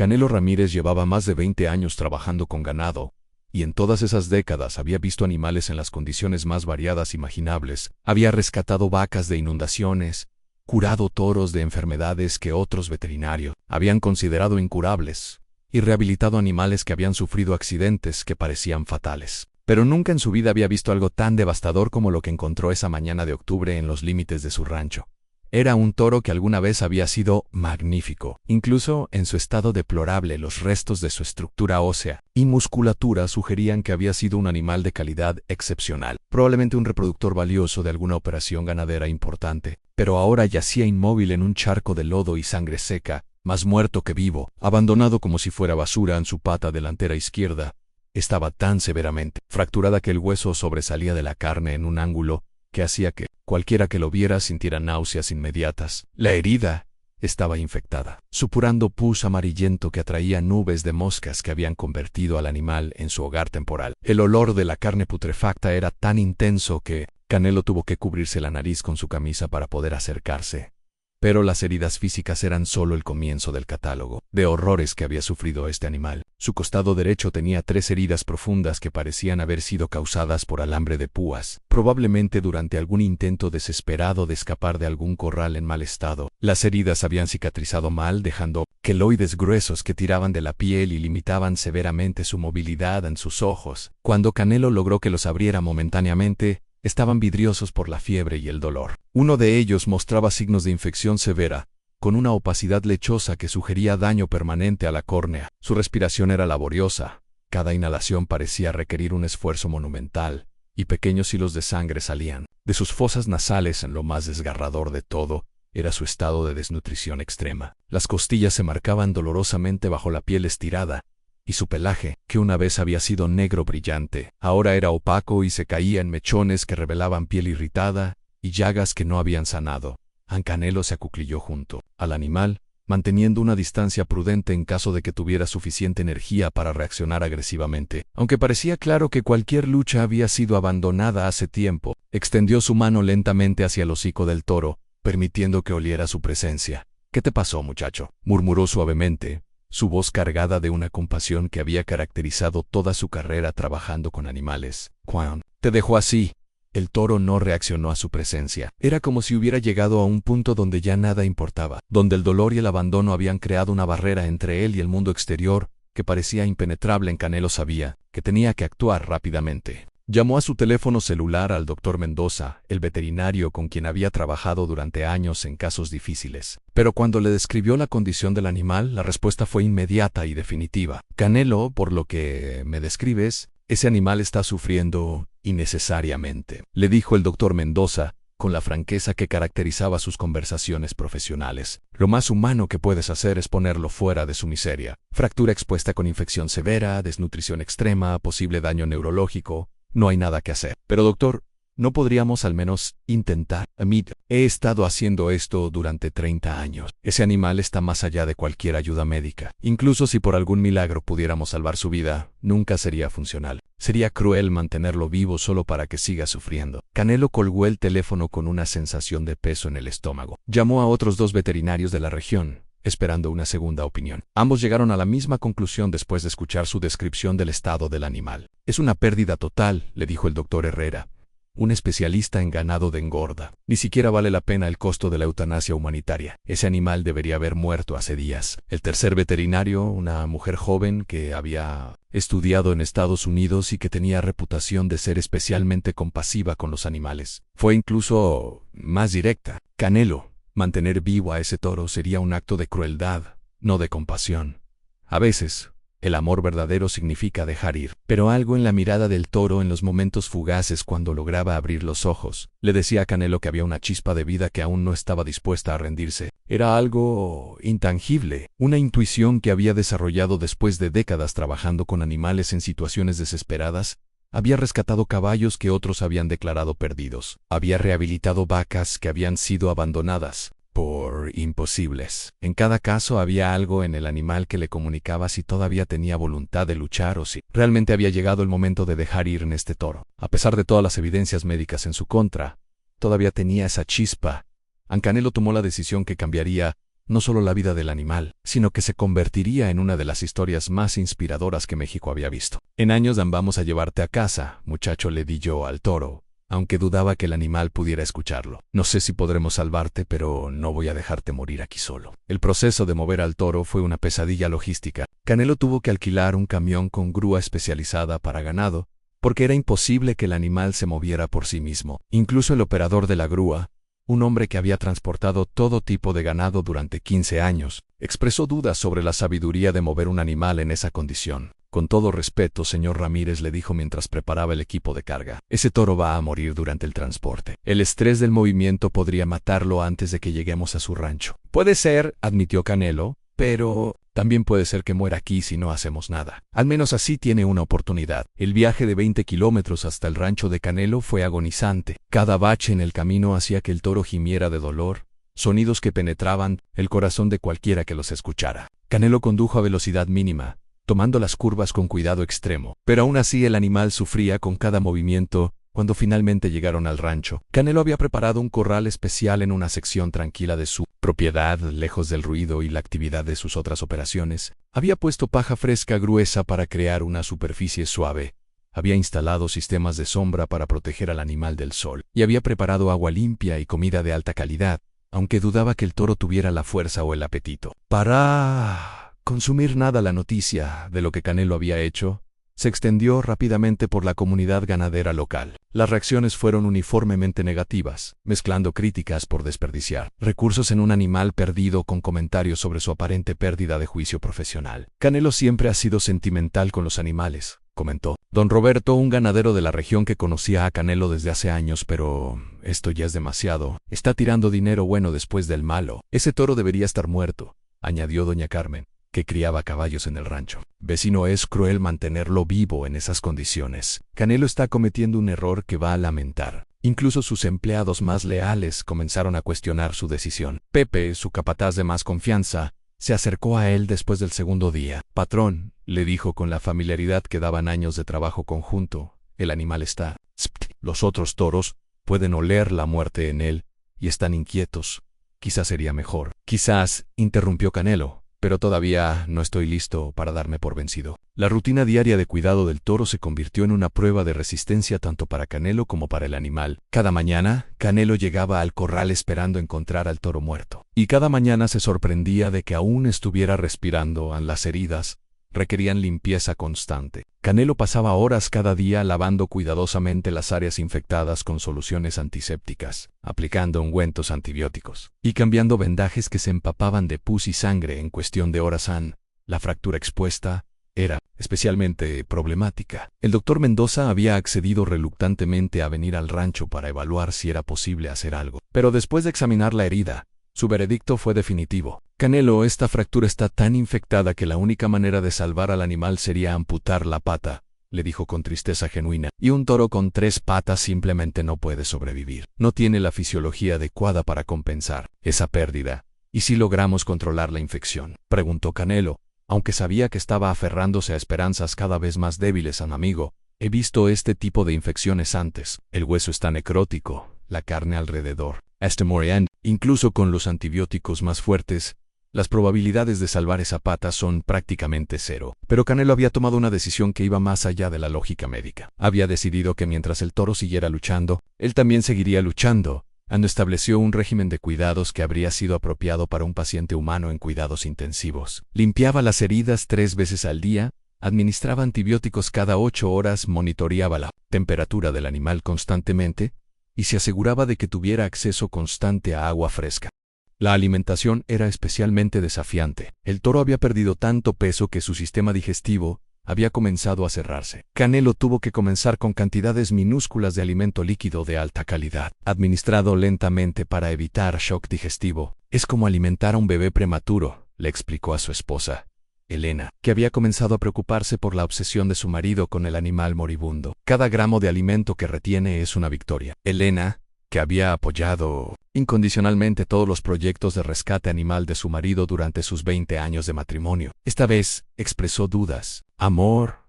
Canelo Ramírez llevaba más de 20 años trabajando con ganado, y en todas esas décadas había visto animales en las condiciones más variadas imaginables. Había rescatado vacas de inundaciones, curado toros de enfermedades que otros veterinarios habían considerado incurables, y rehabilitado animales que habían sufrido accidentes que parecían fatales. Pero nunca en su vida había visto algo tan devastador como lo que encontró esa mañana de octubre en los límites de su rancho. Era un toro que alguna vez había sido magnífico. Incluso en su estado deplorable, los restos de su estructura ósea y musculatura sugerían que había sido un animal de calidad excepcional, probablemente un reproductor valioso de alguna operación ganadera importante. Pero ahora yacía inmóvil en un charco de lodo y sangre seca, más muerto que vivo, abandonado como si fuera basura en su pata delantera izquierda. Estaba tan severamente fracturada que el hueso sobresalía de la carne en un ángulo que hacía que cualquiera que lo viera sintiera náuseas inmediatas. La herida estaba infectada, supurando pus amarillento que atraía nubes de moscas que habían convertido al animal en su hogar temporal. El olor de la carne putrefacta era tan intenso que Canelo tuvo que cubrirse la nariz con su camisa para poder acercarse. Pero las heridas físicas eran solo el comienzo del catálogo de horrores que había sufrido este animal. Su costado derecho tenía 3 heridas profundas que parecían haber sido causadas por alambre de púas, probablemente durante algún intento desesperado de escapar de algún corral en mal estado. Las heridas habían cicatrizado mal, dejando queloides gruesos que tiraban de la piel y limitaban severamente su movilidad en sus ojos. Cuando Canelo logró que los abriera momentáneamente, estaban vidriosos por la fiebre y el dolor. Uno de ellos mostraba signos de infección severa, con una opacidad lechosa que sugería daño permanente a la córnea. Su respiración era laboriosa. Cada inhalación parecía requerir un esfuerzo monumental, y pequeños hilos de sangre salían de sus fosas nasales. En lo más desgarrador de todo era su estado de desnutrición extrema. Las costillas se marcaban dolorosamente bajo la piel estirada, y su pelaje, que una vez había sido negro brillante, ahora era opaco y se caía en mechones que revelaban piel irritada y llagas que no habían sanado. Canelo se acuclilló junto al animal, manteniendo una distancia prudente en caso de que tuviera suficiente energía para reaccionar agresivamente. Aunque parecía claro que cualquier lucha había sido abandonada hace tiempo, extendió su mano lentamente hacia el hocico del toro, permitiendo que oliera su presencia. «¿Qué te pasó, muchacho?», murmuró suavemente, su voz cargada de una compasión que había caracterizado toda su carrera trabajando con animales. «Juan, te dejó así». El toro no reaccionó a su presencia. Era como si hubiera llegado a un punto donde ya nada importaba, donde el dolor y el abandono habían creado una barrera entre él y el mundo exterior que parecía impenetrable. Canelo sabía que tenía que actuar rápidamente. Llamó a su teléfono celular al doctor Mendoza, el veterinario con quien había trabajado durante años en casos difíciles. Pero cuando le describió la condición del animal, la respuesta fue inmediata y definitiva. «Canelo, por lo que me describes, ese animal está sufriendo innecesariamente», le dijo el doctor Mendoza, con la franqueza que caracterizaba sus conversaciones profesionales. «Lo más humano que puedes hacer es ponerlo fuera de su miseria. Fractura expuesta con infección severa, desnutrición extrema, posible daño neurológico. No hay nada que hacer». «Pero doctor, ¿no podríamos al menos intentar?» «He estado haciendo esto durante 30 años. Ese animal está más allá de cualquier ayuda médica. Incluso si por algún milagro pudiéramos salvar su vida, nunca sería funcional. Sería cruel mantenerlo vivo solo para que siga sufriendo». Canelo colgó el teléfono con una sensación de peso en el estómago. Llamó a otros 2 veterinarios de la región, esperando una segunda opinión. Ambos llegaron a la misma conclusión después de escuchar su descripción del estado del animal. «Es una pérdida total», le dijo el doctor Herrera, un especialista en ganado de engorda. «Ni siquiera vale la pena el costo de la eutanasia humanitaria. Ese animal debería haber muerto hace días». El tercer veterinario, una mujer joven que había estudiado en Estados Unidos y que tenía reputación de ser especialmente compasiva con los animales, fue incluso más directa. «Canelo, mantener vivo a ese toro sería un acto de crueldad, no de compasión. A veces, el amor verdadero significa dejar ir». Pero algo en la mirada del toro en los momentos fugaces cuando lograba abrir los ojos le decía a Canelo que había una chispa de vida que aún no estaba dispuesta a rendirse. Era algo intangible, una intuición que había desarrollado después de décadas trabajando con animales en situaciones desesperadas. Había rescatado caballos que otros habían declarado perdidos. Había rehabilitado vacas que habían sido abandonadas por imposibles. En cada caso había algo en el animal que le comunicaba si todavía tenía voluntad de luchar o si realmente había llegado el momento de dejar ir en este toro. A pesar de todas las evidencias médicas en su contra, todavía tenía esa chispa. Canelo tomó la decisión que cambiaría no solo la vida del animal, sino que se convertiría en una de las historias más inspiradoras que México había visto. En años vamos a llevarte a casa, muchacho, le di yo al toro, aunque dudaba que el animal pudiera escucharlo. No sé si podremos salvarte, pero no voy a dejarte morir aquí solo. El proceso de mover al toro fue una pesadilla logística. Canelo tuvo que alquilar un camión con grúa especializada para ganado, porque era imposible que el animal se moviera por sí mismo. Incluso el operador de la grúa, un hombre que había transportado todo tipo de ganado durante 15 años, expresó dudas sobre la sabiduría de mover un animal en esa condición. Con todo respeto, señor Ramírez, le dijo mientras preparaba el equipo de carga, ese toro va a morir durante el transporte. El estrés del movimiento podría matarlo antes de que lleguemos a su rancho. Puede ser, admitió Canelo, pero también puede ser que muera aquí si no hacemos nada. Al menos así tiene una oportunidad. El viaje de 20 kilómetros hasta el rancho de Canelo fue agonizante. Cada bache en el camino hacía que el toro gimiera de dolor, sonidos que penetraban el corazón de cualquiera que los escuchara. Canelo condujo a velocidad mínima, tomando las curvas con cuidado extremo, pero aún así el animal sufría con cada movimiento. Cuando finalmente llegaron al rancho, Canelo había preparado un corral especial en una sección tranquila de su propiedad, lejos del ruido y la actividad de sus otras operaciones. Había puesto paja fresca gruesa para crear una superficie suave. Había instalado sistemas de sombra para proteger al animal del sol, y había preparado agua limpia y comida de alta calidad, aunque dudaba que el toro tuviera la fuerza o el apetito para consumir nada. La noticia de lo que Canelo había hecho se extendió rápidamente por la comunidad ganadera local. Las reacciones fueron uniformemente negativas, mezclando críticas por desperdiciar recursos en un animal perdido con comentarios sobre su aparente pérdida de juicio profesional. Canelo siempre ha sido sentimental con los animales, comentó don Roberto, un ganadero de la región que conocía a Canelo desde hace años, pero esto ya es demasiado. Está tirando dinero bueno después del malo. Ese toro debería estar muerto, añadió doña Carmen, que criaba caballos en el rancho. Vecino, es cruel mantenerlo vivo en esas condiciones. Canelo está cometiendo un error que va a lamentar. Incluso sus empleados más leales comenzaron a cuestionar su decisión. Pepe, su capataz de más confianza, se acercó a él después del segundo día. Patrón, le dijo con la familiaridad que daban años de trabajo conjunto, el animal está... Los otros toros pueden oler la muerte en él y están inquietos. Quizás sería mejor. Quizás, interrumpió Canelo, pero todavía no estoy listo para darme por vencido. La rutina diaria de cuidado del toro se convirtió en una prueba de resistencia tanto para Canelo como para el animal. Cada mañana, Canelo llegaba al corral esperando encontrar al toro muerto. Y cada mañana se sorprendía de que aún estuviera respirando. Las heridas requerían limpieza constante. Canelo pasaba horas cada día lavando cuidadosamente las áreas infectadas con soluciones antisépticas, aplicando ungüentos antibióticos y cambiando vendajes que se empapaban de pus y sangre en cuestión de horas. La fractura expuesta era especialmente problemática. El doctor Mendoza había accedido reluctantemente a venir al rancho para evaluar si era posible hacer algo, pero después de examinar la herida, su veredicto fue definitivo. Canelo, esta fractura está tan infectada que la única manera de salvar al animal sería amputar la pata, le dijo con tristeza genuina, y un toro con 3 patas simplemente no puede sobrevivir. No tiene la fisiología adecuada para compensar esa pérdida. ¿Y si logramos controlar la infección?, preguntó Canelo, aunque sabía que estaba aferrándose a esperanzas cada vez más débiles. Amigo, he visto este tipo de infecciones antes. El hueso está necrótico, la carne alrededor está muriendo. Incluso con los antibióticos más fuertes, las probabilidades de salvar esa pata son prácticamente cero. Pero Canelo había tomado una decisión que iba más allá de la lógica médica. Había decidido que mientras el toro siguiera luchando, él también seguiría luchando. Estableció un régimen de cuidados que habría sido apropiado para un paciente humano en cuidados intensivos. Limpiaba las heridas 3 veces al día, administraba antibióticos cada 8 horas, monitoreaba la temperatura del animal constantemente y se aseguraba de que tuviera acceso constante a agua fresca. La alimentación era especialmente desafiante. El toro había perdido tanto peso que su sistema digestivo había comenzado a cerrarse. Canelo tuvo que comenzar con cantidades minúsculas de alimento líquido de alta calidad, administrado lentamente para evitar shock digestivo. Es como alimentar a un bebé prematuro, le explicó a su esposa, Elena, que había comenzado a preocuparse por la obsesión de su marido con el animal moribundo. Cada gramo de alimento que retiene es una victoria. Elena, que había apoyado incondicionalmente todos los proyectos de rescate animal de su marido durante sus 20 años de matrimonio, esta vez expresó dudas. Amor,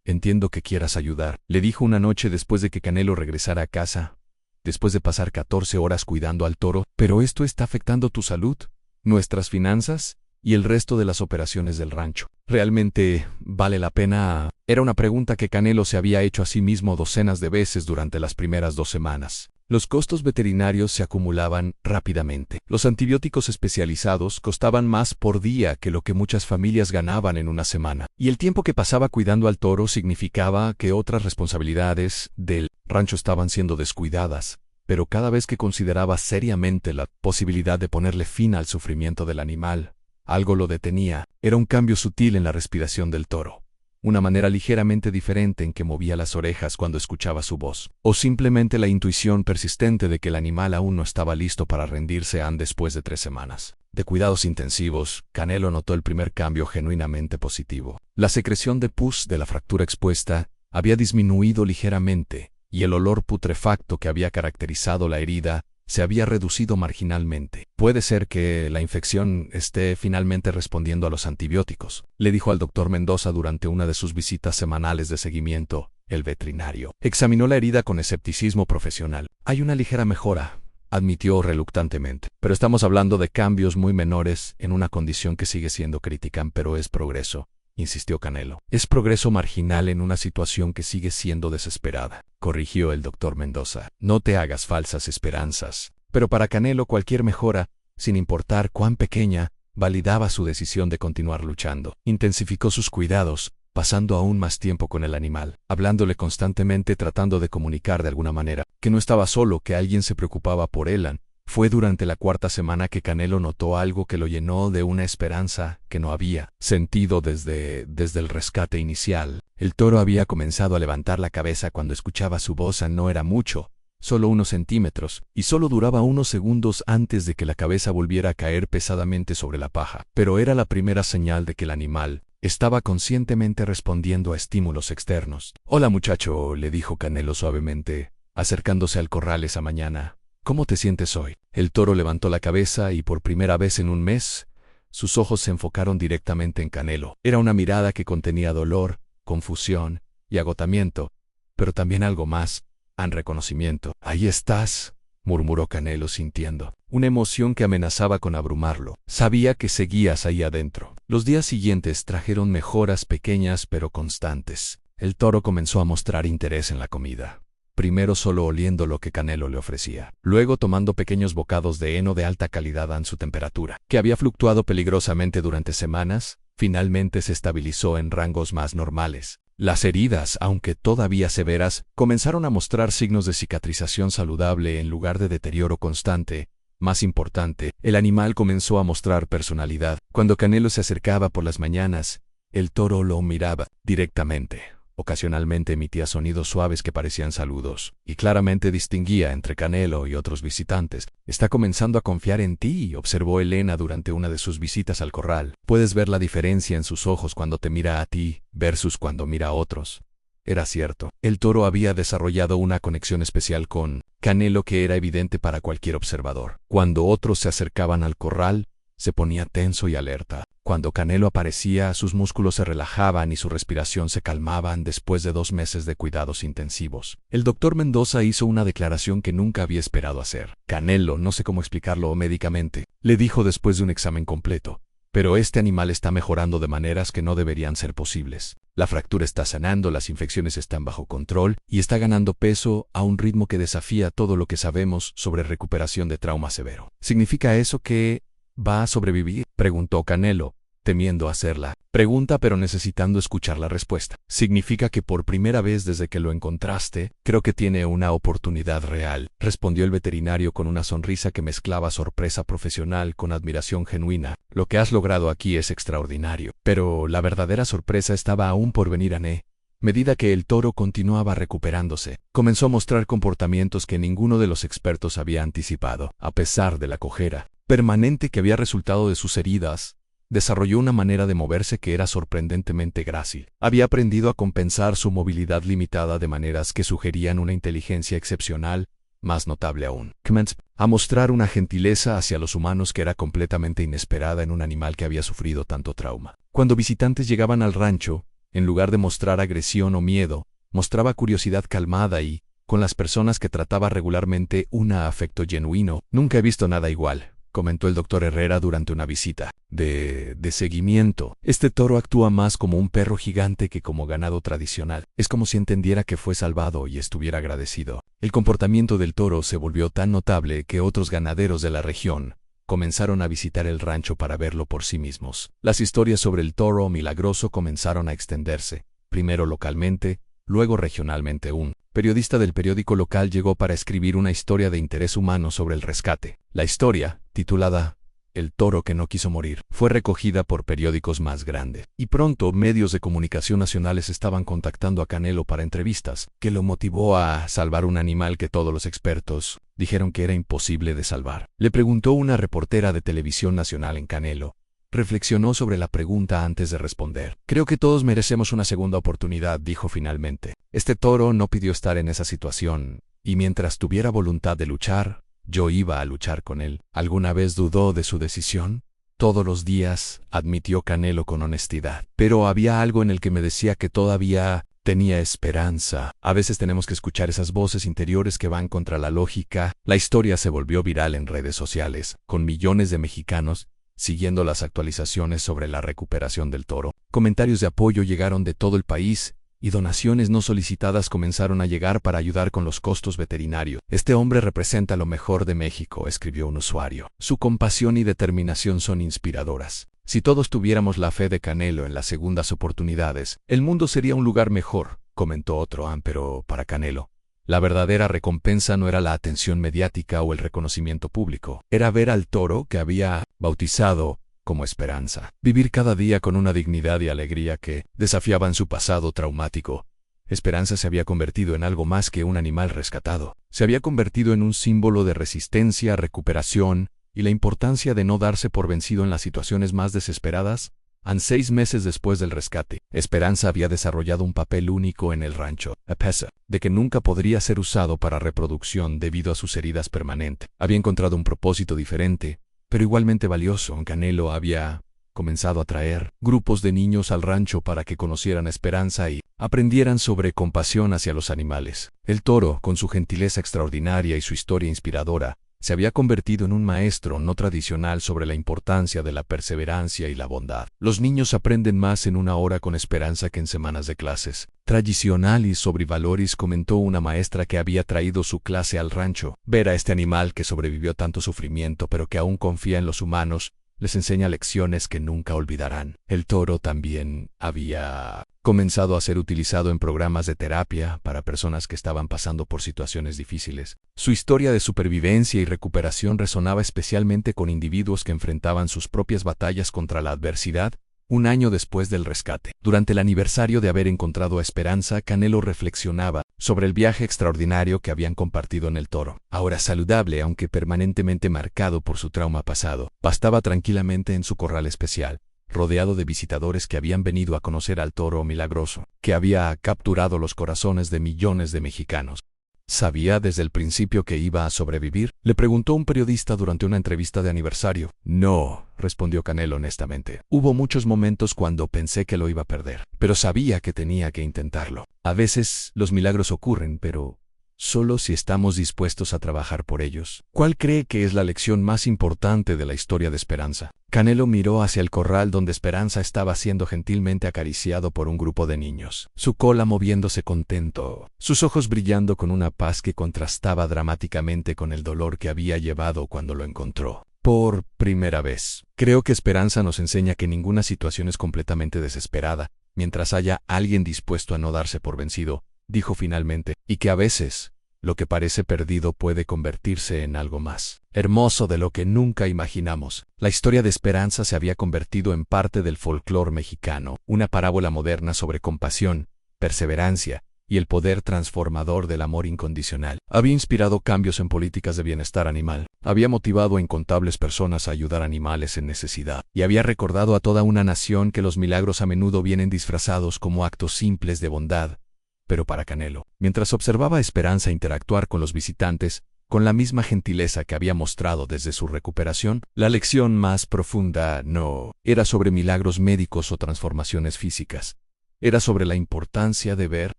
entiendo que quieras ayudar, le dijo una noche después de que Canelo regresara a casa, después de pasar 14 horas cuidando al toro, pero esto está afectando tu salud. nuestras finanzas y el resto de las operaciones del rancho. ¿Realmente vale la pena? Era una pregunta que Canelo se había hecho a sí mismo docenas de veces durante las primeras 2 semanas. Los costos veterinarios se acumulaban rápidamente. Los antibióticos especializados costaban más por día que lo que muchas familias ganaban en una semana. Y el tiempo que pasaba cuidando al toro significaba que otras responsabilidades del rancho estaban siendo descuidadas. Pero cada vez que consideraba seriamente la posibilidad de ponerle fin al sufrimiento del animal, algo lo detenía. Era un cambio sutil en la respiración del toro. Una manera ligeramente diferente en que movía las orejas cuando escuchaba su voz, o simplemente la intuición persistente de que el animal aún no estaba listo para rendirse aún después de 3 semanas de cuidados intensivos. Canelo notó el primer cambio genuinamente positivo. La secreción de pus de la fractura expuesta había disminuido ligeramente, y el olor putrefacto que había caracterizado la herida se había reducido marginalmente. Puede ser que la infección esté finalmente respondiendo a los antibióticos, le dijo al doctor Mendoza durante una de sus visitas semanales de seguimiento. El veterinario examinó la herida con escepticismo profesional. Hay una ligera mejora, admitió reluctantemente, pero estamos hablando de cambios muy menores en una condición que sigue siendo crítica, pero es progreso, insistió Canelo. Es progreso marginal en una situación que sigue siendo desesperada, corrigió el doctor Mendoza. No te hagas falsas esperanzas. Pero para Canelo cualquier mejora, sin importar cuán pequeña, validaba su decisión de continuar luchando. Intensificó sus cuidados, pasando aún más tiempo con el animal, hablándole constantemente, tratando de comunicar de alguna manera que no estaba solo, que alguien se preocupaba por él. Fue durante la 4ª semana que Canelo notó algo que lo llenó de una esperanza que no había sentido desde el rescate inicial. El toro había comenzado a levantar la cabeza cuando escuchaba su voz. No era mucho, solo unos centímetros, y solo duraba unos segundos antes de que la cabeza volviera a caer pesadamente sobre la paja. Pero era la primera señal de que el animal estaba conscientemente respondiendo a estímulos externos. «Hola muchacho», le dijo Canelo suavemente, acercándose al corral esa mañana. «¿Cómo te sientes hoy?» El toro levantó la cabeza y por primera vez en un mes, sus ojos se enfocaron directamente en Canelo. Era una mirada que contenía dolor, confusión y agotamiento, pero también algo más, reconocimiento. «Ahí estás», murmuró Canelo sintiendo una emoción que amenazaba con abrumarlo. Sabía que seguías ahí adentro. Los días siguientes trajeron mejoras pequeñas pero constantes. El toro comenzó a mostrar interés en la comida. Primero solo oliendo lo que Canelo le ofrecía, luego tomando pequeños bocados de heno de alta calidad. Su temperatura, que había fluctuado peligrosamente durante semanas, finalmente se estabilizó en rangos más normales. Las heridas, aunque todavía severas, comenzaron a mostrar signos de cicatrización saludable en lugar de deterioro constante. Más importante, el animal comenzó a mostrar personalidad. Cuando Canelo se acercaba por las mañanas, el toro lo miraba directamente. Ocasionalmente emitía sonidos suaves que parecían saludos, y claramente distinguía entre Canelo y otros visitantes. «Está comenzando a confiar en ti», observó Elena durante una de sus visitas al corral. «Puedes ver la diferencia en sus ojos cuando te mira a ti versus cuando mira a otros». Era cierto. El toro había desarrollado una conexión especial con Canelo que era evidente para cualquier observador. Cuando otros se acercaban al corral, se ponía tenso y alerta. Cuando Canelo aparecía, sus músculos se relajaban y su respiración se calmaban después de 2 meses de cuidados intensivos. El doctor Mendoza hizo una declaración que nunca había esperado hacer. «Canelo, no sé cómo explicarlo médicamente», le dijo después de un examen completo, «pero este animal está mejorando de maneras que no deberían ser posibles. La fractura está sanando, las infecciones están bajo control y está ganando peso a un ritmo que desafía todo lo que sabemos sobre recuperación de trauma severo». «¿Significa eso que va a sobrevivir?», preguntó Canelo, temiendo hacerla pregunta pero necesitando escuchar la respuesta. «Significa que por primera vez desde que lo encontraste, creo que tiene una oportunidad real», respondió el veterinario con una sonrisa que mezclaba sorpresa profesional con admiración genuina. «Lo que has logrado aquí es extraordinario. Pero la verdadera sorpresa estaba aún por venir». A medida que el toro continuaba recuperándose, comenzó a mostrar comportamientos que ninguno de los expertos había anticipado. A pesar de la cojera permanente que había resultado de sus heridas, desarrolló una manera de moverse que era sorprendentemente grácil. Había aprendido a compensar su movilidad limitada de maneras que sugerían una inteligencia excepcional, más notable aún. Comenzó a mostrar una gentileza hacia los humanos que era completamente inesperada en un animal que había sufrido tanto trauma. Cuando visitantes llegaban al rancho, en lugar de mostrar agresión o miedo, mostraba curiosidad calmada y, con las personas que trataba regularmente, un afecto genuino. «Nunca he visto nada igual», comentó el doctor Herrera durante una visita de seguimiento. Este toro actúa más como un perro gigante que como ganado tradicional. Es como si entendiera que fue salvado y estuviera agradecido. El comportamiento del toro se volvió tan notable que otros ganaderos de la región comenzaron a visitar el rancho para verlo por sí mismos. Las historias sobre el toro milagroso comenzaron a extenderse, primero localmente, luego regionalmente. Un periodista del periódico local llegó para escribir una historia de interés humano sobre el rescate. La historia, titulada El toro que no quiso morir, fue recogida por periódicos más grandes. Y pronto medios de comunicación nacionales estaban contactando a Canelo para entrevistas, que lo motivó a salvar un animal que todos los expertos dijeron que era imposible de salvar. Le preguntó una reportera de televisión nacional en Canelo. Reflexionó sobre la pregunta antes de responder. Creo que todos merecemos una segunda oportunidad, dijo finalmente. Este toro no pidió estar en esa situación, y mientras tuviera voluntad de luchar, yo iba a luchar con él. ¿Alguna vez dudó de su decisión? Todos los días, admitió Canelo con honestidad. Pero había algo en el que me decía que todavía tenía esperanza. A veces tenemos que escuchar esas voces interiores que van contra la lógica. La historia se volvió viral en redes sociales, con millones de mexicanos siguiendo las actualizaciones sobre la recuperación del toro. Comentarios de apoyo llegaron de todo el país y donaciones no solicitadas comenzaron a llegar para ayudar con los costos veterinarios. Este hombre representa lo mejor de México, escribió un usuario. Su compasión y determinación son inspiradoras. Si todos tuviéramos la fe de Canelo en las segundas oportunidades, el mundo sería un lugar mejor, comentó otro. Pero para Canelo, la verdadera recompensa no era la atención mediática o el reconocimiento público. Era ver al toro que había bautizado como Esperanza. Vivir cada día con una dignidad y alegría que desafiaban su pasado traumático. Esperanza se había convertido en algo más que un animal rescatado. Se había convertido en un símbolo de resistencia, recuperación y la importancia de no darse por vencido en las situaciones más desesperadas. 6 meses después del rescate, Esperanza había desarrollado un papel único en el rancho, a pesar de que nunca podría ser usado para reproducción debido a sus heridas permanentes. Había encontrado un propósito diferente, pero igualmente valioso. Canelo había comenzado a traer grupos de niños al rancho para que conocieran a Esperanza y aprendieran sobre compasión hacia los animales. El toro, con su gentileza extraordinaria y su historia inspiradora, se había convertido en un maestro no tradicional sobre la importancia de la perseverancia y la bondad. Los niños aprenden más en una hora con Esperanza que en semanas de clases tradicionales sobre valores, comentó una maestra que había traído su clase al rancho. Ver a este animal que sobrevivió tanto sufrimiento pero que aún confía en los humanos, les enseña lecciones que nunca olvidarán. El toro también había comenzado a ser utilizado en programas de terapia para personas que estaban pasando por situaciones difíciles. Su historia de supervivencia y recuperación resonaba especialmente con individuos que enfrentaban sus propias batallas contra la adversidad. Un año después del rescate, durante el aniversario de haber encontrado a Esperanza, Canelo reflexionaba sobre el viaje extraordinario que habían compartido en el toro. Ahora saludable, aunque permanentemente marcado por su trauma pasado, pastaba tranquilamente en su corral especial, rodeado de visitadores que habían venido a conocer al toro milagroso, que había capturado los corazones de millones de mexicanos. ¿Sabía desde el principio que iba a sobrevivir?, le preguntó un periodista durante una entrevista de aniversario. No, respondió Canelo honestamente. Hubo muchos momentos cuando pensé que lo iba a perder, pero sabía que tenía que intentarlo. A veces los milagros ocurren, pero solo si estamos dispuestos a trabajar por ellos. ¿Cuál cree que es la lección más importante de la historia de Esperanza? Canelo miró hacia el corral donde Esperanza estaba siendo gentilmente acariciado por un grupo de niños, su cola moviéndose contento, sus ojos brillando con una paz que contrastaba dramáticamente con el dolor que había llevado cuando lo encontró por primera vez. Creo que Esperanza nos enseña que ninguna situación es completamente desesperada, mientras haya alguien dispuesto a no darse por vencido, dijo finalmente, y que a veces lo que parece perdido puede convertirse en algo más hermoso de lo que nunca imaginamos. La historia de Esperanza se había convertido en parte del folclore mexicano, una parábola moderna sobre compasión, perseverancia y el poder transformador del amor incondicional. Había inspirado cambios en políticas de bienestar animal, había motivado a incontables personas a ayudar a animales en necesidad, y había recordado a toda una nación que los milagros a menudo vienen disfrazados como actos simples de bondad. Pero para Canelo, mientras observaba a Esperanza interactuar con los visitantes, con la misma gentileza que había mostrado desde su recuperación, la lección más profunda no era sobre milagros médicos o transformaciones físicas. Era sobre la importancia de ver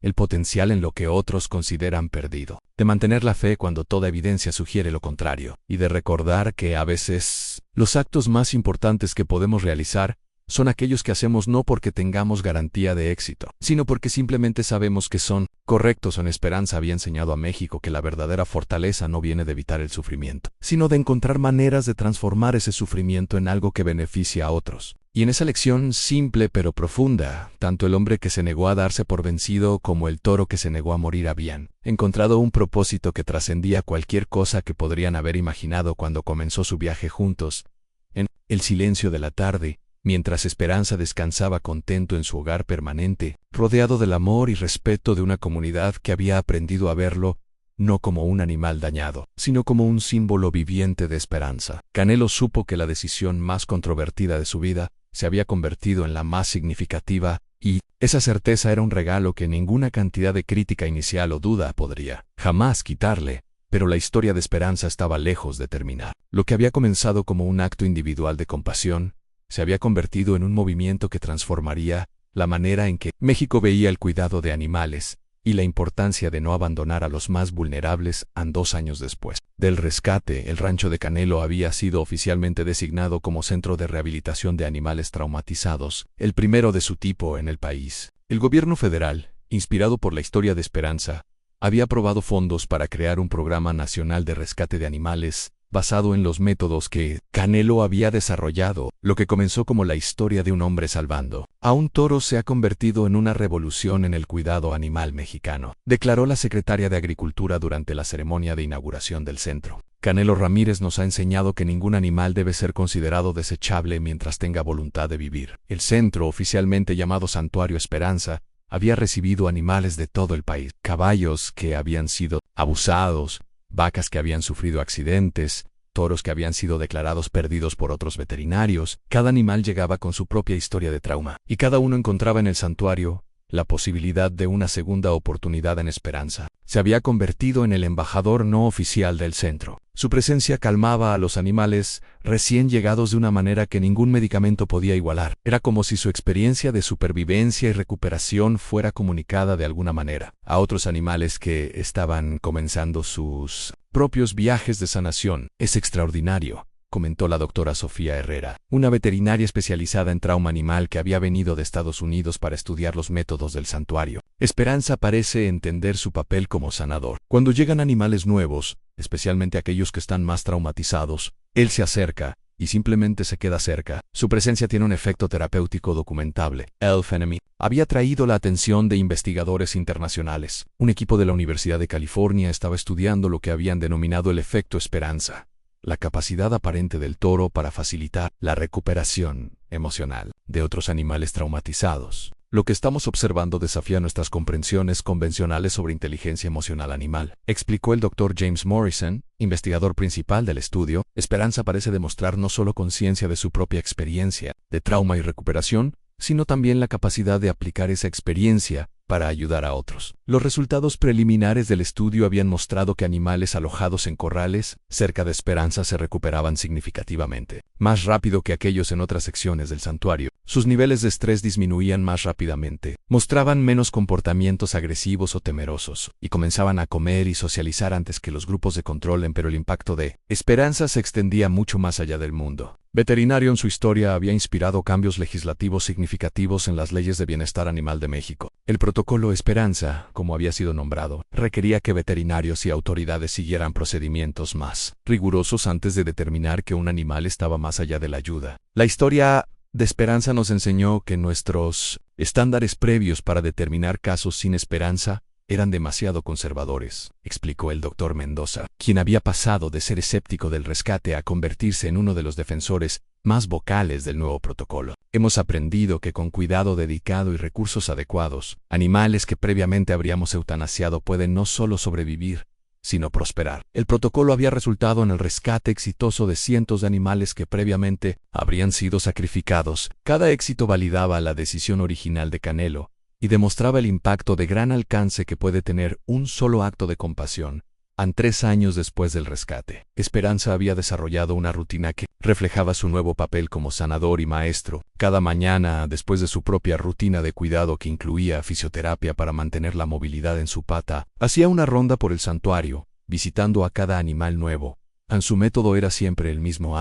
el potencial en lo que otros consideran perdido, de mantener la fe cuando toda evidencia sugiere lo contrario, y de recordar que a veces los actos más importantes que podemos realizar son aquellos que hacemos no porque tengamos garantía de éxito, sino porque simplemente sabemos que son correctos. En Esperanza había enseñado a México que la verdadera fortaleza no viene de evitar el sufrimiento, sino de encontrar maneras de transformar ese sufrimiento en algo que beneficie a otros. Y en esa lección simple pero profunda, tanto el hombre que se negó a darse por vencido como el toro que se negó a morir habían encontrado un propósito que trascendía cualquier cosa que podrían haber imaginado cuando comenzó su viaje juntos. En el silencio de la tarde, mientras Esperanza descansaba contento en su hogar permanente, rodeado del amor y respeto de una comunidad que había aprendido a verlo no como un animal dañado, sino como un símbolo viviente de esperanza, Canelo supo que la decisión más controvertida de su vida se había convertido en la más significativa, y esa certeza era un regalo que ninguna cantidad de crítica inicial o duda podría jamás quitarle. Pero la historia de Esperanza estaba lejos de terminar. Lo que había comenzado como un acto individual de compasión se había convertido en un movimiento que transformaría la manera en que México veía el cuidado de animales y la importancia de no abandonar a los más vulnerables. 2 años después del rescate, el rancho de Canelo había sido oficialmente designado como centro de rehabilitación de animales traumatizados, el primero de su tipo en el país. El gobierno federal, inspirado por la historia de Esperanza, había aprobado fondos para crear un programa nacional de rescate de animales basado en los métodos que Canelo había desarrollado. Lo que comenzó como la historia de un hombre salvando a un toro se ha convertido en una revolución en el cuidado animal mexicano, declaró la secretaria de Agricultura durante la ceremonia de inauguración del centro. Canelo Ramírez nos ha enseñado que ningún animal debe ser considerado desechable mientras tenga voluntad de vivir. El centro, oficialmente llamado Santuario Esperanza, había recibido animales de todo el país, caballos que habían sido abusados, vacas que habían sufrido accidentes, toros que habían sido declarados perdidos por otros veterinarios. Cada animal llegaba con su propia historia de trauma, y cada uno encontraba en el santuario la posibilidad de una segunda oportunidad en Esperanza. Se había convertido en el embajador no oficial del centro. Su presencia calmaba a los animales recién llegados de una manera que ningún medicamento podía igualar. Era como si su experiencia de supervivencia y recuperación fuera comunicada de alguna manera a otros animales que estaban comenzando sus propios viajes de sanación. Es extraordinario, comentó la doctora Sofía Herrera, una veterinaria especializada en trauma animal que había venido de Estados Unidos para estudiar los métodos del santuario. Esperanza parece entender su papel como sanador. Cuando llegan animales nuevos, especialmente aquellos que están más traumatizados, él se acerca y simplemente se queda cerca. Su presencia tiene un efecto terapéutico documentable. Elf Enemy había traído la atención de investigadores internacionales. Un equipo de la Universidad de California estaba estudiando lo que habían denominado el efecto Esperanza, la capacidad aparente del toro para facilitar la recuperación emocional de otros animales traumatizados. Lo que estamos observando desafía nuestras comprensiones convencionales sobre inteligencia emocional animal, explicó el Dr. James Morrison, investigador principal del estudio. Esperanza parece demostrar no solo conciencia de su propia experiencia de trauma y recuperación, sino también la capacidad de aplicar esa experiencia para ayudar a otros. Los resultados preliminares del estudio habían mostrado que animales alojados en corrales cerca de Esperanza se recuperaban significativamente, más rápido que aquellos en otras secciones del santuario. Sus niveles de estrés disminuían más rápidamente, mostraban menos comportamientos agresivos o temerosos, y comenzaban a comer y socializar antes que los grupos de control. Pero el impacto de Esperanza se extendía mucho más allá del mundo veterinario. En su historia había inspirado cambios legislativos significativos en las leyes de bienestar animal de México. El protocolo Esperanza, como había sido nombrado, requería que veterinarios y autoridades siguieran procedimientos más rigurosos antes de determinar que un animal estaba más allá de la ayuda. La historia de Esperanza nos enseñó que nuestros estándares previos para determinar casos sin esperanza eran demasiado conservadores, explicó el Dr. Mendoza, quien había pasado de ser escéptico del rescate a convertirse en uno de los defensores más vocales del nuevo protocolo. Hemos aprendido que con cuidado dedicado y recursos adecuados, animales que previamente habríamos eutanasiado pueden no solo sobrevivir, sino prosperar. El protocolo había resultado en el rescate exitoso de cientos de animales que previamente habrían sido sacrificados. Cada éxito validaba la decisión original de Canelo y demostraba el impacto de gran alcance que puede tener un solo acto de compasión 3 años después del rescate, Esperanza había desarrollado una rutina que reflejaba su nuevo papel como sanador y maestro. Cada mañana, después de su propia rutina de cuidado que incluía fisioterapia para mantener la movilidad en su pata, hacía una ronda por el santuario, visitando a cada animal nuevo. Su método era siempre el mismo.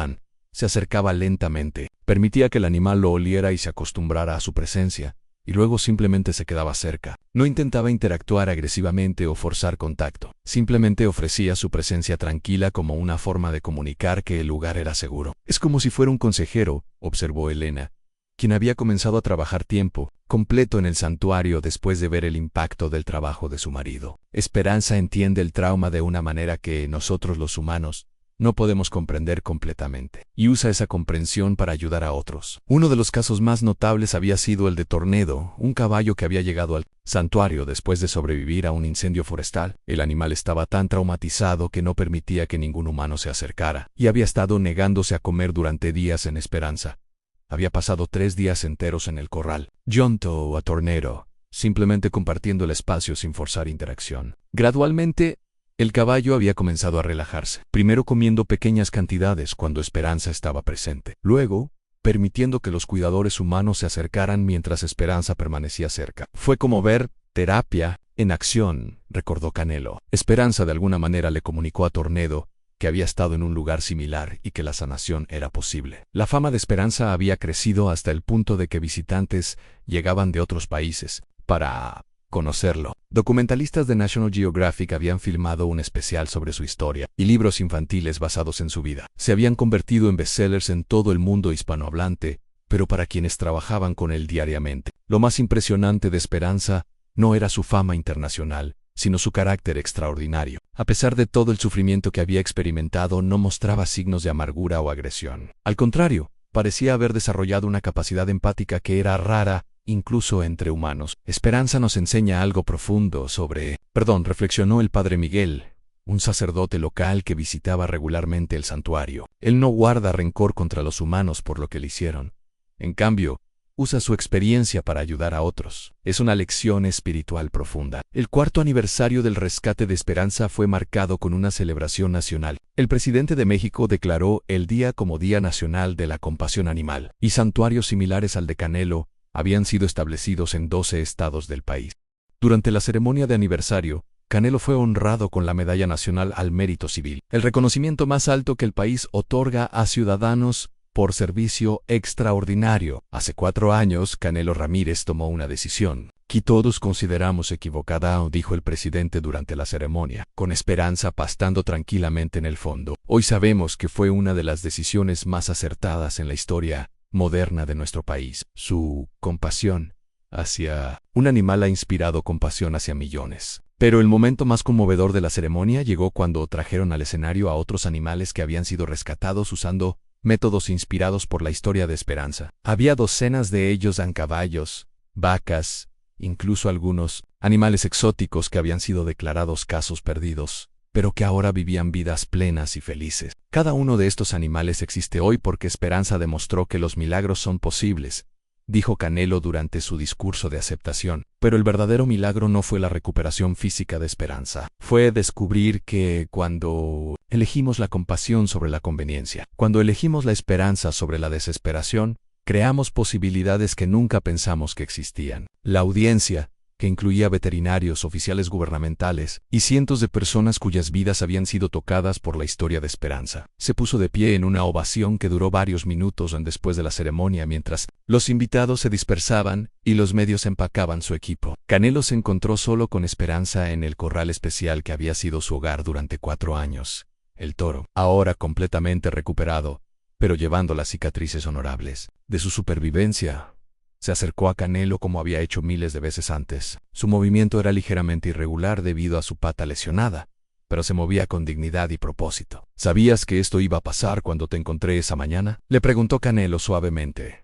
Se acercaba lentamente, permitía que el animal lo oliera y se acostumbrara a su presencia, y luego simplemente se quedaba cerca. No intentaba interactuar agresivamente o forzar contacto. Simplemente ofrecía su presencia tranquila como una forma de comunicar que el lugar era seguro. Es como si fuera un consejero, observó Elena, quien había comenzado a trabajar tiempo completo en el santuario después de ver el impacto del trabajo de su marido. Esperanza entiende el trauma de una manera que nosotros los humanos no podemos comprender completamente, y usa esa comprensión para ayudar a otros. Uno de los casos más notables había sido el de Tornado, un caballo que había llegado al santuario después de sobrevivir a un incendio forestal. El animal estaba tan traumatizado que no permitía que ningún humano se acercara, y había estado negándose a comer durante días en Esperanza. Había pasado 3 días enteros en el corral, junto a Tornado, simplemente compartiendo el espacio sin forzar interacción. Gradualmente, el caballo había comenzado a relajarse, primero comiendo pequeñas cantidades cuando Esperanza estaba presente, luego permitiendo que los cuidadores humanos se acercaran mientras Esperanza permanecía cerca. Fue como ver terapia en acción, recordó Canelo. Esperanza de alguna manera le comunicó a Tornado que había estado en un lugar similar y que la sanación era posible. La fama de Esperanza había crecido hasta el punto de que visitantes llegaban de otros países para conocerlo. Documentalistas de National Geographic habían filmado un especial sobre su historia, y libros infantiles basados en su vida se habían convertido en bestsellers en todo el mundo hispanohablante, pero para quienes trabajaban con él diariamente, lo más impresionante de Esperanza no era su fama internacional, sino su carácter extraordinario. A pesar de todo el sufrimiento que había experimentado, no mostraba signos de amargura o agresión. Al contrario, parecía haber desarrollado una capacidad empática que era rara incluso entre humanos. Esperanza nos enseña algo profundo reflexionó el padre Miguel, un sacerdote local que visitaba regularmente el santuario. Él no guarda rencor contra los humanos por lo que le hicieron. En cambio, usa su experiencia para ayudar a otros. Es una lección espiritual profunda. El 4º aniversario del rescate de Esperanza fue marcado con una celebración nacional. El presidente de México declaró el día como Día Nacional de la Compasión Animal, y santuarios similares al de Canelo habían sido establecidos en 12 estados del país. Durante la ceremonia de aniversario, Canelo fue honrado con la Medalla Nacional al Mérito Civil, el reconocimiento más alto que el país otorga a ciudadanos por servicio extraordinario. Hace 4 años, Canelo Ramírez tomó una decisión que todos consideramos equivocada, dijo el presidente durante la ceremonia, con Esperanza pastando tranquilamente en el fondo. Hoy sabemos que fue una de las decisiones más acertadas en la historia moderna de nuestro país. Su compasión hacia un animal ha inspirado compasión hacia millones. Pero el momento más conmovedor de la ceremonia llegó cuando trajeron al escenario a otros animales que habían sido rescatados usando métodos inspirados por la historia de Esperanza. Había docenas de ellos en caballos, vacas, incluso algunos animales exóticos que habían sido declarados casos perdidos, pero que ahora vivían vidas plenas y felices. Cada uno de estos animales existe hoy porque Esperanza demostró que los milagros son posibles, dijo Canelo durante su discurso de aceptación. Pero el verdadero milagro no fue la recuperación física de Esperanza. Fue descubrir que cuando elegimos la compasión sobre la conveniencia, cuando elegimos la esperanza sobre la desesperación, creamos posibilidades que nunca pensamos que existían. La audiencia, que incluía veterinarios, oficiales gubernamentales y cientos de personas cuyas vidas habían sido tocadas por la historia de Esperanza, se puso de pie en una ovación que duró varios minutos después de la ceremonia mientras los invitados se dispersaban y los medios empacaban su equipo. Canelo se encontró solo con Esperanza en el corral especial que había sido su hogar durante 4 años. El toro, ahora completamente recuperado, pero llevando las cicatrices honorables de su supervivencia, se acercó a Canelo como había hecho miles de veces antes. Su movimiento era ligeramente irregular debido a su pata lesionada, pero se movía con dignidad y propósito. ¿Sabías que esto iba a pasar cuando te encontré esa mañana?, le preguntó Canelo suavemente,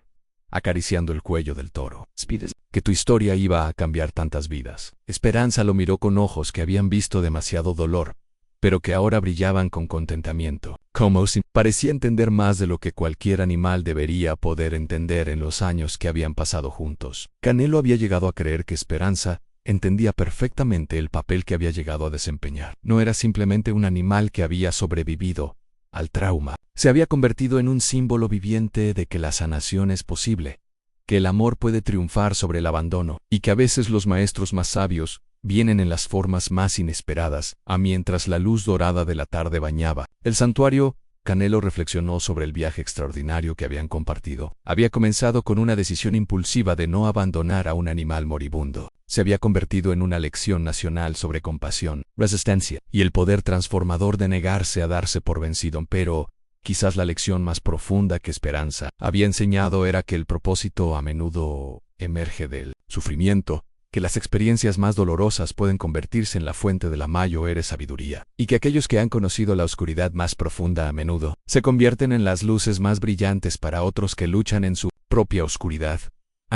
acariciando el cuello del toro. ¿Spides que tu historia iba a cambiar tantas vidas? Esperanza lo miró con ojos que habían visto demasiado dolor, pero que ahora brillaban con contentamiento. Como si parecía entender más de lo que cualquier animal debería poder entender en los años que habían pasado juntos. Canelo había llegado a creer que Esperanza entendía perfectamente el papel que había llegado a desempeñar. No era simplemente un animal que había sobrevivido al trauma. Se había convertido en un símbolo viviente de que la sanación es posible, que el amor puede triunfar sobre el abandono, y que a veces los maestros más sabios vienen en las formas más inesperadas. Mientras la luz dorada de la tarde bañaba el santuario, Canelo reflexionó sobre el viaje extraordinario que habían compartido. Había comenzado con una decisión impulsiva de no abandonar a un animal moribundo. Se había convertido en una lección nacional sobre compasión, resistencia y el poder transformador de negarse a darse por vencido. Pero quizás la lección más profunda que Esperanza había enseñado era que el propósito a menudo emerge del sufrimiento, que las experiencias más dolorosas pueden convertirse en la fuente de la mayor sabiduría, y que aquellos que han conocido la oscuridad más profunda a menudo se convierten en las luces más brillantes para otros que luchan en su propia oscuridad.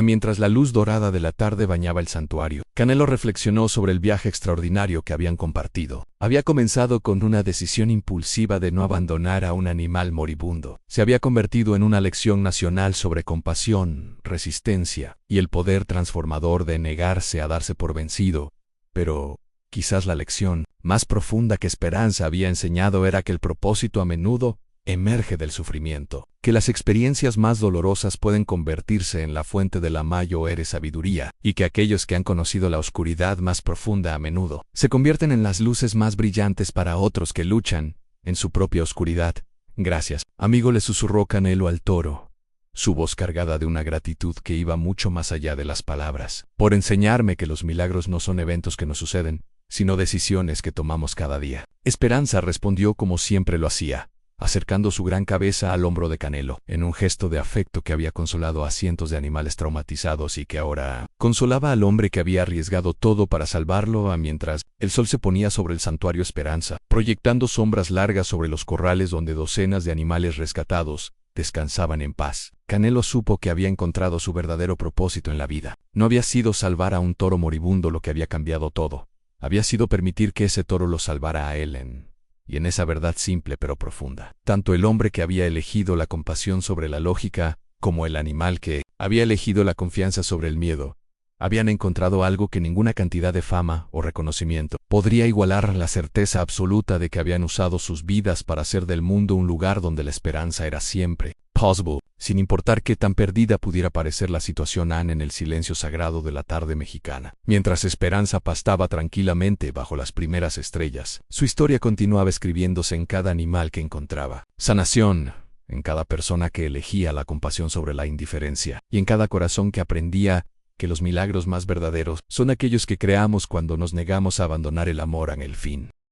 Mientras la luz dorada de la tarde bañaba el santuario, Canelo reflexionó sobre el viaje extraordinario que habían compartido. Había comenzado con una decisión impulsiva de no abandonar a un animal moribundo. Se había convertido en una lección nacional sobre compasión, resistencia y el poder transformador de negarse a darse por vencido. Pero quizás la lección más profunda que Esperanza había enseñado era que el propósito a menudo emerge del sufrimiento, que las experiencias más dolorosas pueden convertirse en la fuente de la mayor sabiduría, y que aquellos que han conocido la oscuridad más profunda a menudo se convierten en las luces más brillantes para otros que luchan en su propia oscuridad. Gracias, amigo, le susurró Canelo al toro, su voz cargada de una gratitud que iba mucho más allá de las palabras, por enseñarme que los milagros no son eventos que nos suceden, sino decisiones que tomamos cada día. Esperanza respondió como siempre lo hacía, acercando su gran cabeza al hombro de Canelo, en un gesto de afecto que había consolado a cientos de animales traumatizados y que ahora consolaba al hombre que había arriesgado todo para salvarlo. Mientras el sol se ponía sobre el santuario Esperanza, proyectando sombras largas sobre los corrales donde docenas de animales rescatados descansaban en paz, Canelo supo que había encontrado su verdadero propósito en la vida. No había sido salvar a un toro moribundo lo que había cambiado todo, había sido permitir que ese toro lo salvara a él y en esa verdad simple pero profunda. Tanto el hombre que había elegido la compasión sobre la lógica, como el animal que había elegido la confianza sobre el miedo, habían encontrado algo que ninguna cantidad de fama o reconocimiento podría igualar: la certeza absoluta de que habían usado sus vidas para hacer del mundo un lugar donde la esperanza era siempre posible, sin importar qué tan perdida pudiera parecer la situación. En el silencio sagrado de la tarde mexicana, mientras Esperanza pastaba tranquilamente bajo las primeras estrellas, su historia continuaba escribiéndose en cada animal que encontraba. Sanación en cada persona que elegía la compasión sobre la indiferencia, y en cada corazón que aprendía que los milagros más verdaderos son aquellos que creamos cuando nos negamos a abandonar el amor en el fin.